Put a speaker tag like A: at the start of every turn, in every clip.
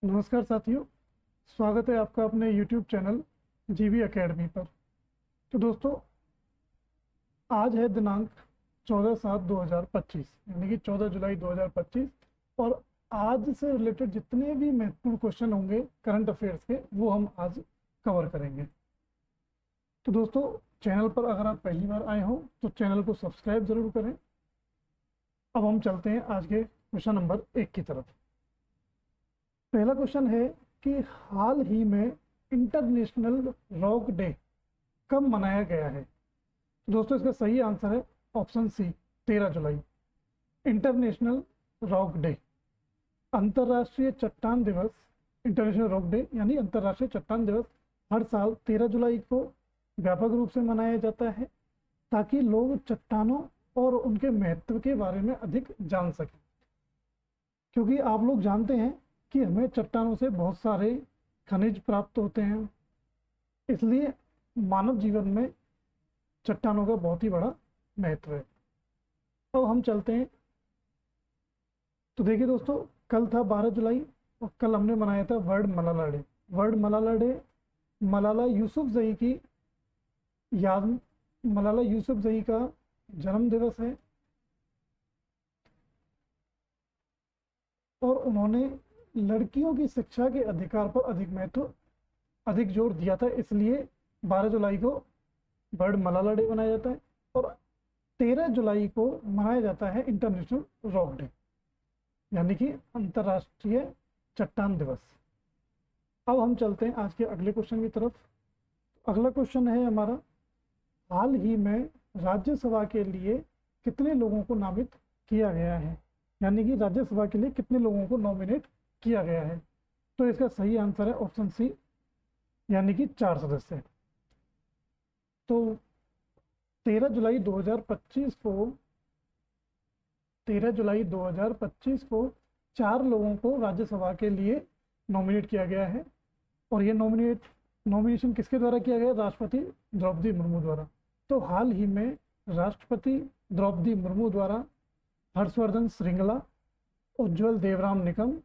A: नमस्कार साथियों, स्वागत है आपका अपने YouTube चैनल जीवी एकेडमी पर। तो दोस्तों, आज है दिनांक 14/7/2025 यानी कि 14 जुलाई 2025 और आज से रिलेटेड जितने भी महत्वपूर्ण क्वेश्चन होंगे करंट अफेयर्स के, वो हम आज कवर करेंगे। तो दोस्तों, चैनल पर अगर आप पहली बार आए हो तो चैनल को सब्सक्राइब ज़रूर करें। अब हम चलते हैं आज के क्वेश्चन नंबर 1 की तरफ। पहला क्वेश्चन है कि हाल ही में इंटरनेशनल रॉक डे कब मनाया गया है। दोस्तों, इसका सही आंसर है ऑप्शन सी, 13 जुलाई। इंटरनेशनल रॉक डे, अंतर्राष्ट्रीय चट्टान दिवस। इंटरनेशनल रॉक डे यानी अंतर्राष्ट्रीय चट्टान दिवस हर साल 13 जुलाई को व्यापक रूप से मनाया जाता है ताकि लोग चट्टानों और उनके महत्व के बारे में अधिक जान सकें। क्योंकि आप लोग जानते हैं कि हमें चट्टानों से बहुत सारे खनिज प्राप्त होते हैं, इसलिए मानव जीवन में चट्टानों का बहुत ही बड़ा महत्व है। अब हम चलते हैं। तो देखिए दोस्तों, कल था 12 जुलाई और कल हमने मनाया था world Malala day. World Malala day Malala Yousafzai की याद, मलाला यूसुफजई का जन्म दिवस है और उन्होंने लड़कियों की शिक्षा के अधिकार पर अधिक जोर दिया था, इसलिए 12 जुलाई को वर्ल्ड मलाला डे मनाया जाता है और 13 जुलाई को मनाया जाता है इंटरनेशनल रॉक डे यानी कि अंतर्राष्ट्रीय चट्टान दिवस। अब हम चलते हैं आज के अगले क्वेश्चन की तरफ। अगला क्वेश्चन है हमारा, हाल ही में राज्यसभा के लिए कितने लोगों को नामित किया गया है, यानी कि राज्यसभा के लिए कितने लोगों को नॉमिनेट किया गया है। तो इसका सही आंसर है ऑप्शन सी, यानी कि 4 सदस्य। तो 13 जुलाई 2025 को 13 जुलाई 2025 को 4 लोगों को राज्यसभा के लिए नॉमिनेट किया गया है और ये नॉमिनेशन किसके द्वारा किया गया? राष्ट्रपति द्रौपदी मुर्मू द्वारा। तो हाल ही में राष्ट्रपति द्रौपदी मुर्मू द्वारा हर्षवर्धन श्रृंगला, उज्ज्वल देवराम निकम,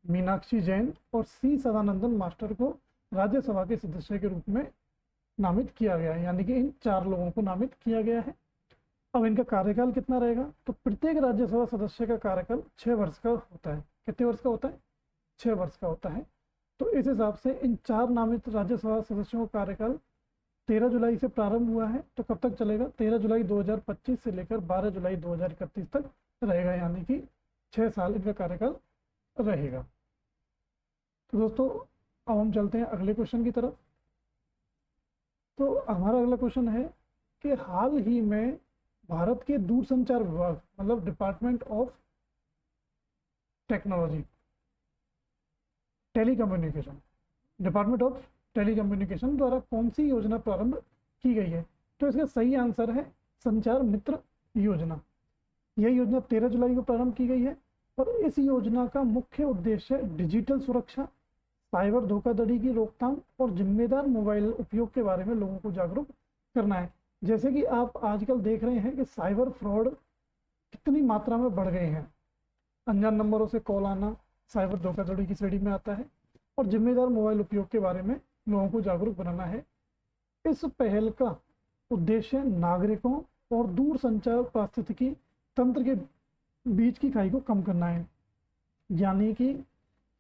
A: मीनाक्षी जैन और सी सदानंदन मास्टर को राज्यसभा के सदस्य के रूप में नामित किया गया है, यानी कि इन 4 लोगों को नामित किया गया है। अब इनका कार्यकाल कितना रहेगा? तो प्रत्येक राज्यसभा सदस्य का कार्यकाल 6 वर्ष का होता है। कितने वर्ष का होता है? 6 वर्ष का होता है। तो इस हिसाब से इन 4 नामित राज्यसभा सदस्यों का कार्यकाल 13 जुलाई से प्रारंभ हुआ है, तो कब तक चलेगा? 13 जुलाई 2025 से लेकर 12 जुलाई 2031 तक रहेगा, यानी कि 6 साल इनका कार्यकाल रहेगा। तो दोस्तों, अब हम चलते हैं अगले क्वेश्चन की तरफ। तो हमारा अगला क्वेश्चन है कि हाल ही में भारत के दूरसंचार विभाग, मतलब department of technology, telecommunication, department of telecommunication द्वारा कौन सी योजना प्रारंभ की गई है? तो इसका सही आंसर है संचार मित्र योजना। यह योजना 13 जुलाई को प्रारंभ की गई है और इस योजना का मुख्य उद्देश्य डिजिटल सुरक्षा, साइबर धोखाधड़ी की रोकथाम और जिम्मेदार मोबाइल उपयोग के बारे में लोगों को जागरूक करना है। जैसे कि आप आजकल देख रहे हैं कि साइबर फ्रॉड कितनी मात्रा में बढ़ गए हैं। अनजान नंबरों से कॉल आना साइबर धोखाधड़ी की श्रेणी में आता है और जिम्मेदार मोबाइल उपयोग के बारे में लोगों को जागरूक बनाना है। इस पहल का उद्देश्य नागरिकों और दूरसंचार पारिस्थितिकी तंत्र के बीच की खाई को कम करना है, यानी कि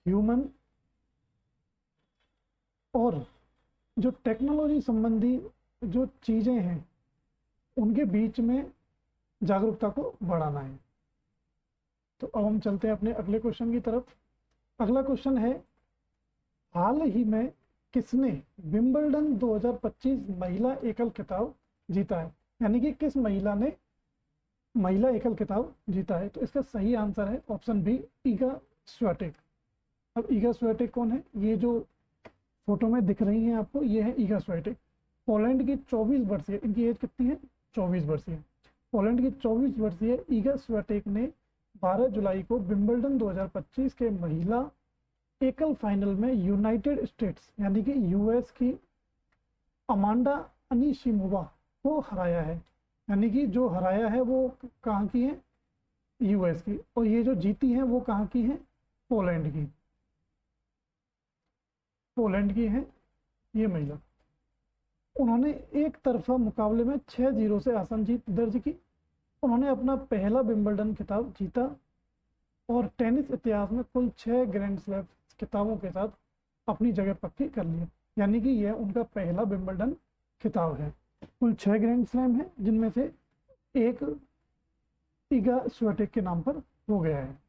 A: ह्यूमन और जो टेक्नोलॉजी संबंधी जो चीज़ें हैं उनके बीच में जागरूकता को बढ़ाना है। तो अब हम चलते हैं अपने अगले क्वेश्चन की तरफ। अगला क्वेश्चन है, हाल ही में किसने विंबलडन 2025 महिला एकल खिताब जीता है, यानी कि किस महिला ने महिला एकल खिताब जीता है? तो इसका सही आंसर है ऑप्शन बी, ईगा स्वियाटेक। अब ईगा स्वियाटेक कौन है? ये जो फोटो में दिख रही हैं आपको, ये है ईगा स्वियाटेक। पोलैंड की 24 वर्षीय, इनकी एज कितनी है? 24 वर्षीय। पोलैंड की 24 वर्षीय ईगा स्वियाटेक ने 12 जुलाई को विंबलडन 2025 के महिला एकल फाइनल में यूनाइटेड स्टेट्स यानी कि यूएस की अमांडा अनीशिमोवा को हराया है, यानी कि जो हराया है वो कहाँ की है? यूएस की। और ये जो जीती हैं वो कहाँ की हैं? पोलैंड की। पोलैंड की हैं ये महिला। उन्होंने एक तरफा मुकाबले में 6-0 से आसान जीत दर्ज की। उन्होंने अपना पहला विंबलडन खिताब जीता और टेनिस इतिहास में कुल 6 ग्रैंड स्लैम खिताबों के साथ अपनी जगह पक्की कर ली। यानी कि यह उनका पहला विंबलडन खिताब है। कुल 6 ग्रैंड स्लैम है जिनमें से एक इगा स्वियाटेक के नाम पर हो गया है।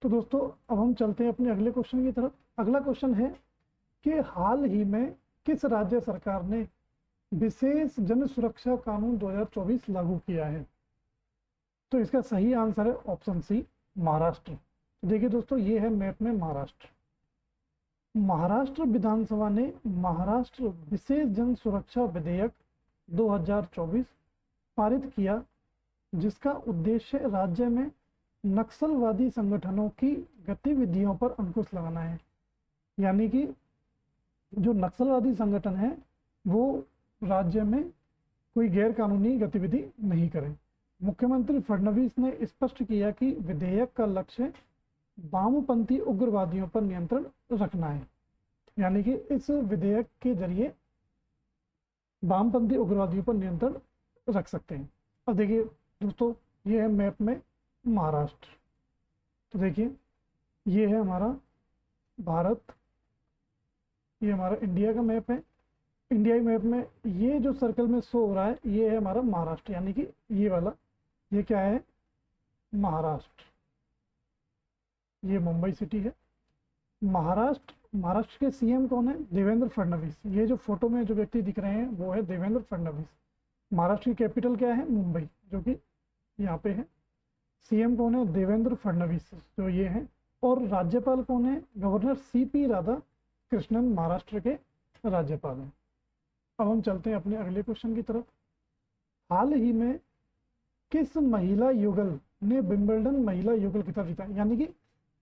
A: तो दोस्तों अब हम चलते हैं अपने अगले क्वेश्चन की तरफ। अगला क्वेश्चन है कि हाल ही में किस राज्य सरकार ने विशेष जन सुरक्षा कानून 2024 लागू किया है? तो इसका सही आंसर है ऑप्शन सी, महाराष्ट्र। तो देखिए दोस्तों, ये है मैप में महाराष्ट्र। महाराष्ट्र विधानसभा ने महाराष्ट्र विशेष जन सुरक्षा विधेयक 2024 पारित किया, जिसका उद्देश्य राज्य में नक्सलवादी संगठनों की गतिविधियों पर अंकुश लगाना है। यानी कि जो नक्सलवादी संगठन है वो राज्य में कोई गैर कानूनी गतिविधि नहीं करें। मुख्यमंत्री फडणवीस ने स्पष्ट किया कि विधेयक का लक्ष्य वामपंथी उग्रवादियों पर नियंत्रण रखना है। यानी कि इस विधेयक के जरिए वामपंथी उग्रवादियों पर नियंत्रण रख सकते हैं। अब देखिए दोस्तों, ये है मैप में महाराष्ट्र। तो देखिए ये है हमारा भारत, ये हमारा इंडिया का मैप है। इंडिया के मैप में ये जो सर्कल में शो हो रहा है ये है हमारा महाराष्ट्र, यानी कि ये वाला, ये क्या है? महाराष्ट्र। ये मुंबई सिटी है। महाराष्ट्र के सीएम कौन है? देवेंद्र फडणवीस। ये जो फोटो में जो व्यक्ति दिख रहे हैं वो है देवेंद्र फडणवीस। महाराष्ट्र की कैपिटल क्या है? मुंबई, जो कि यहाँ पे है। सीएम कौन है? देवेंद्र फडणवीस, जो ये है। और राज्यपाल कौन है? गवर्नर सीपी राधा कृष्णन महाराष्ट्र के राज्यपाल हैं। अब हम चलते हैं अपने अगले क्वेश्चन की तरफ। हाल ही में किस महिला युगल ने विंबलडन महिला युगल खिताब जीता? यानी कि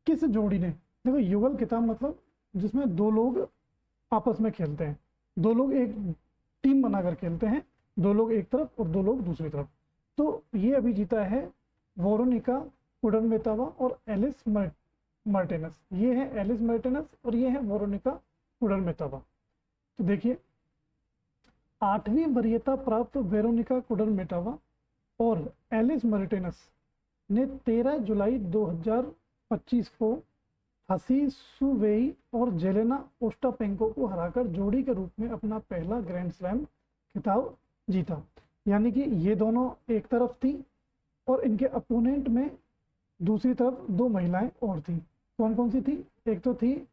A: किस जोड़ी ने? देखो, युगल खिताब मतलब जिसमें दो लोग आपस में खेलते हैं, दो लोग एक टीम बनाकर खेलते हैं, दो लोग एक तरफ और दो लोग दूसरी तरफ। तो ये अभी जीता है वेरोनिका कुडरमेटोवा और एलिस मार्टिनेज। ये है एलिस मार्टिनेज और ये है वेरोनिका कुडरमेटोवा। तो देखिए 8वीं वरीयता प्राप्त वेरोनिका कुडरमेटोवा और एलिस मार्टिनेज ने 13 जुलाई 2025 को हसी सुवेई और जेलेना ओस्टापेंको को हराकर जोड़ी के रूप में अपना पहला ग्रैंड स्लैम खिताब जीता। यानी कि ये दोनों एक तरफ थी और इनके अपोनेंट में दूसरी तरफ दो महिलाएं और थी। कौन कौन सी थी? एक तो थी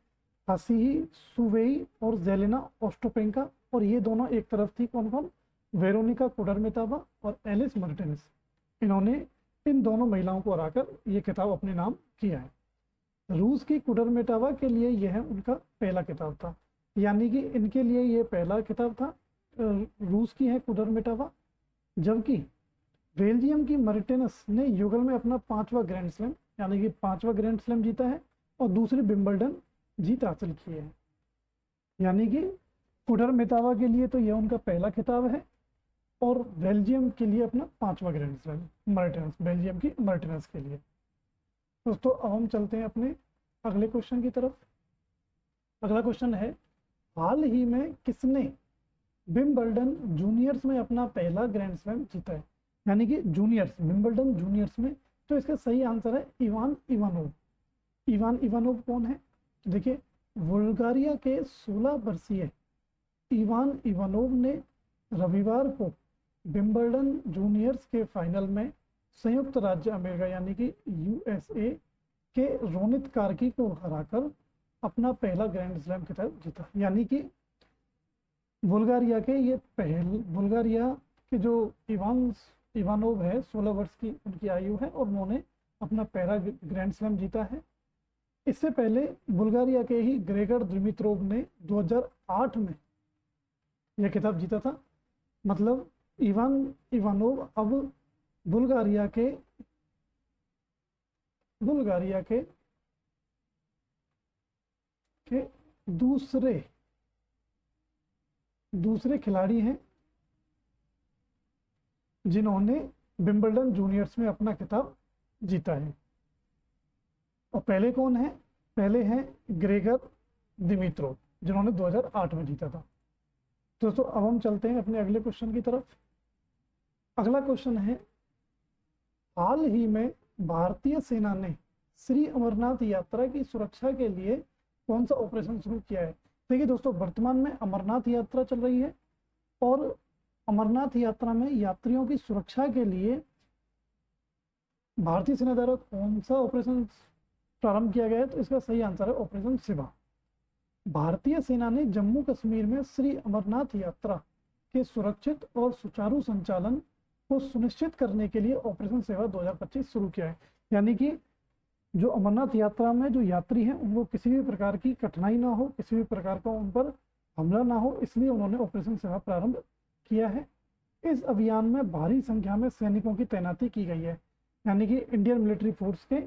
A: हसी सुवेई और जेलेना ओस्टापेंको, और ये दोनों एक तरफ थी कौन कौन? वेरोनिका कुडरमेटोवा और एलिस मार्टिनेज। इन्होंने इन दोनों महिलाओं को हराकर ये खिताब अपने नाम किया है। रूस की कुडरमेटोवा के लिए यह उनका पहला खिताब था, यानी कि इनके लिए ये पहला खिताब था। रूस की है कुडरमेटोवा, जबकि बेल्जियम की मार्टिनेज ने युगल में अपना 5वां ग्रैंड स्लैम, यानी कि 5वां ग्रैंड स्लैम जीता है और दूसरी विंबलडन जीत हासिल की है। यानी कि कुडरमेटोवा के लिए तो यह उनका पहला खिताब है और बेल्जियम के लिए अपना 5वां ग्रैंड स्लैम, मार्टिनेज, बेल्जियम की मार्टिनेज के लिए। दोस्तों अब हम चलते हैं अपने अगले क्वेश्चन की तरफ। अगला क्वेश्चन है, हाल ही में किसने विंबलडन जूनियर्स में अपना पहला ग्रैंड स्लैम जीता है? यानी कि जूनियर्स, विंबलडन जूनियर्स में। तो इसका सही आंसर है इवान इवानोव। इवान इवानोव कौन है? देखिए, बुल्गारिया के 16 वर्षीय इवान इवानोव ने रविवार को विंबलडन जूनियर्स के फाइनल में संयुक्त राज्य अमेरिका यानी कि यूएसए के रोनित कार्की को हराकर अपना पहला ग्रैंड स्लैम खिताब जीता। यानी कि बुल्गारिया के जो इवानोव है 16 वर्ष की उनकी आयु है और उन्होंने अपना पहला ग्रैंड स्लैम जीता है। इससे पहले बुल्गारिया के ही ग्रेगर दिमित्रोव ने 2008 में यह खिताब जीता था। मतलब इवान इवानोव अब बुल्गारिया के दूसरे खिलाड़ी हैं जिन्होंने विंबलडन जूनियर्स में अपना खिताब जीता है। और पहले कौन है? पहले हैं ग्रेगर दिमित्रोव, जिन्होंने 2008 में जीता था। दोस्तों अब हम चलते हैं अपने अगले क्वेश्चन की तरफ। अगला क्वेश्चन है, हाल ही में भारतीय सेना ने श्री अमरनाथ यात्रा की सुरक्षा के लिए कौन सा ऑपरेशन शुरू किया है? देखिए दोस्तों, वर्तमान में अमरनाथ यात्रा चल रही है और अमरनाथ यात्रा में यात्रियों की सुरक्षा के लिए भारतीय सेना द्वारा कौन सा ऑपरेशन प्रारंभ किया गया है? तो इसका सही आंसर है ऑपरेशन शिवा। भारतीय सेना ने जम्मू कश्मीर में श्री अमरनाथ यात्रा के सुरक्षित और सुचारू संचालन को सुनिश्चित करने के लिए ऑपरेशन सेवा 2025 शुरू किया है। यानी कि जो अमरनाथ यात्रा में जो यात्री हैं उनको किसी भी प्रकार की कठिनाई ना हो, किसी भी प्रकार का उन पर हमला ना हो, इसलिए उन्होंने ऑपरेशन सेवा प्रारंभ किया है। इस अभियान में भारी संख्या में सैनिकों की तैनाती की गई है। यानी कि इंडियन मिलिट्री फोर्स के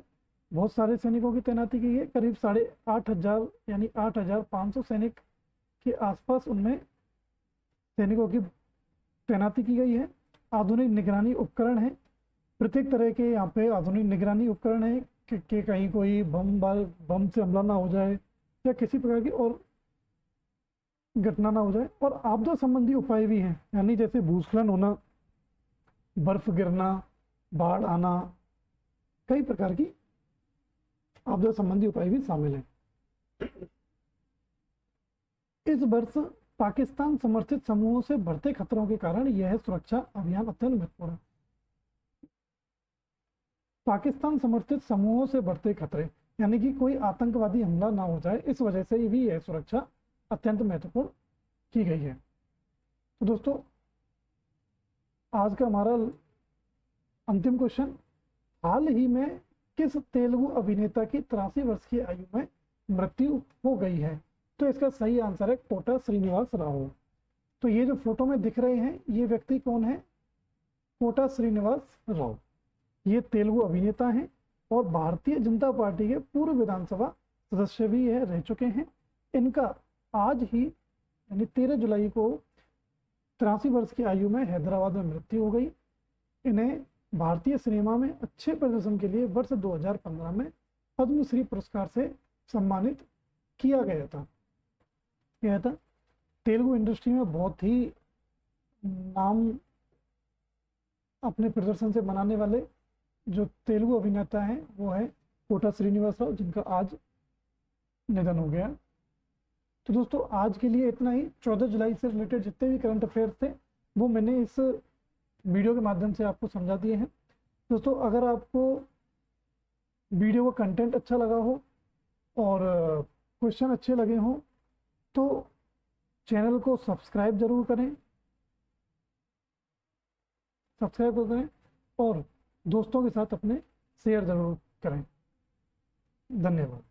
A: बहुत सारे सैनिकों की तैनाती की है। करीब 8,500 यानी 8,500 सैनिक के आसपास उनमें सैनिकों की तैनाती की गई है। आधुनिक निगरानी उपकरण है, प्रत्येक तरह के यहाँ पे आधुनिक निगरानी उपकरण है कि कहीं कोई बम से हमला ना हो जाए या किसी प्रकार की और घटना ना हो जाए। और आपदा संबंधी उपाय भी हैं, यानी जैसे भूस्खलन होना, बर्फ गिरना, बाढ़ आना, कई प्रकार की आपदा संबंधी उपाय भी शामिल हैं। इस वर्ष पाकिस्तान समर्थित समूहों से बढ़ते खतरों के कारण यह सुरक्षा अभियान अत्यंत महत्वपूर्ण है। पाकिस्तान समर्थित समूहों से बढ़ते खतरे, यानी कि कोई आतंकवादी हमला ना हो जाए, इस वजह से भी यह सुरक्षा अत्यंत महत्वपूर्ण की गई है। तो दोस्तों आज का हमारा अंतिम क्वेश्चन, हाल ही में किस तेलुगु अभिनेता की 83 वर्ष की आयु में मृत्यु हो गई है? तो इसका सही आंसर है कोटा श्रीनिवास राव। तो ये जो फोटो में दिख रहे हैं ये व्यक्ति कौन है? कोटा श्रीनिवास राव। ये तेलुगु अभिनेता हैं और भारतीय जनता पार्टी के पूर्व विधानसभा सदस्य भी यह रह चुके हैं। इनका आज ही यानी 13 जुलाई को 83 वर्ष की आयु में हैदराबाद में मृत्यु हो गई। इन्हें भारतीय सिनेमा में अच्छे प्रदर्शन के लिए वर्ष 2015 में पद्मश्री पुरस्कार से सम्मानित किया गया था। यह था तेलुगु इंडस्ट्री में बहुत ही नाम अपने प्रदर्शन से बनाने वाले जो तेलुगु अभिनेता हैं वो है कोटा श्रीनिवास राव, जिनका आज निधन हो गया। तो दोस्तों आज के लिए इतना ही। 14 जुलाई से रिलेटेड जितने भी करंट अफेयर्स थे वो मैंने इस वीडियो के माध्यम से आपको समझा दिए हैं। दोस्तों अगर आपको वीडियो का कंटेंट अच्छा लगा हो और क्वेश्चन अच्छे लगे हों तो चैनल को सब्सक्राइब जरूर करें, और दोस्तों के साथ अपने शेयर जरूर करें। धन्यवाद।